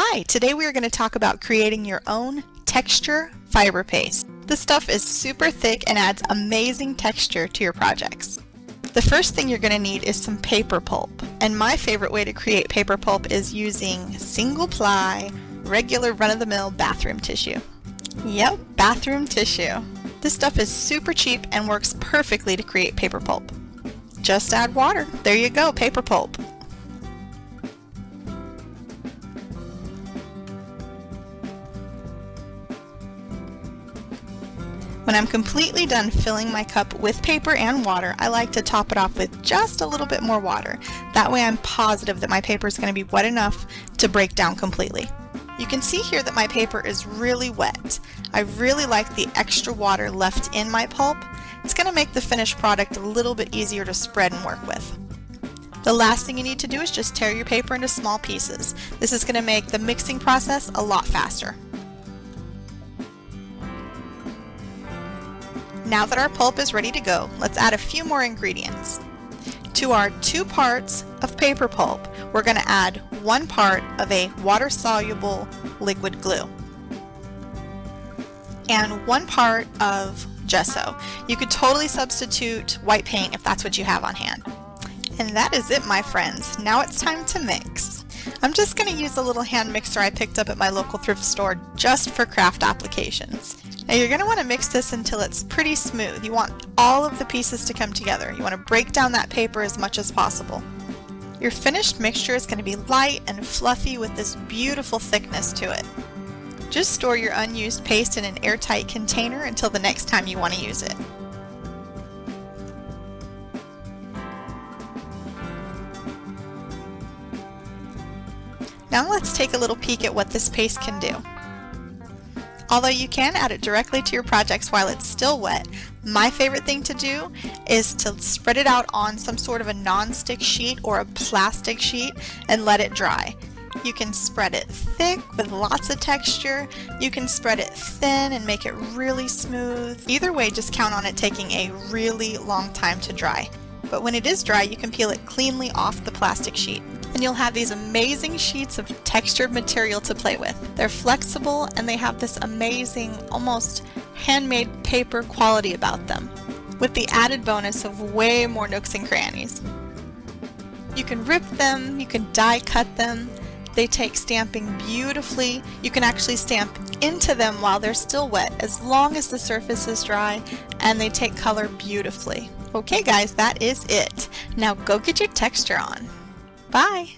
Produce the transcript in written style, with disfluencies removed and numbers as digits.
Hi, today we are going to talk about creating your own texture fiber paste. This stuff is super thick and adds amazing texture to your projects. The first thing you're going to need is some paper pulp, and my favorite way to create paper pulp is using single ply, regular run-of-the-mill bathroom tissue. Yep, bathroom tissue. This stuff is super cheap and works perfectly to create paper pulp. Just add water. There you go, paper pulp. When I'm completely done filling my cup with paper and water, I like to top it off with just a little bit more water. That way I'm positive that my paper is going to be wet enough to break down completely. You can see here that my paper is really wet. I really like the extra water left in my pulp. It's going to make the finished product a little bit easier to spread and work with. The last thing you need to do is just tear your paper into small pieces. This is going to make the mixing process a lot faster. Now that our pulp is ready to go, let's add a few more ingredients. To our 2 parts of paper pulp, we're going to add 1 part of a water-soluble liquid glue and 1 part of gesso. You could totally substitute white paint if that's what you have on hand. And that is it, my friends. Now it's time to mix. I'm just going to use a little hand mixer I picked up at my local thrift store just for craft applications. Now you're going to want to mix this until it's pretty smooth. You want all of the pieces to come together. You want to break down that paper as much as possible. Your finished mixture is going to be light and fluffy with this beautiful thickness to it. Just store your unused paste in an airtight container until the next time you want to use it. Now let's take a little peek at what this paste can do. Although you can add it directly to your projects while it's still wet, my favorite thing to do is to spread it out on some sort of a non-stick sheet or a plastic sheet and let it dry. You can spread it thick with lots of texture. You can spread it thin and make it really smooth. Either way, just count on it taking a really long time to dry. But when it is dry, you can peel it cleanly off the plastic sheet. And you'll have these amazing sheets of textured material to play with. They're flexible and they have this amazing, almost handmade paper quality about them, with the added bonus of way more nooks and crannies. You can rip them, you can die cut them. They take stamping beautifully. You can actually stamp into them while they're still wet, as long as the surface is dry, and they take color beautifully. Okay guys, that is it. Now go get your texture on. Bye!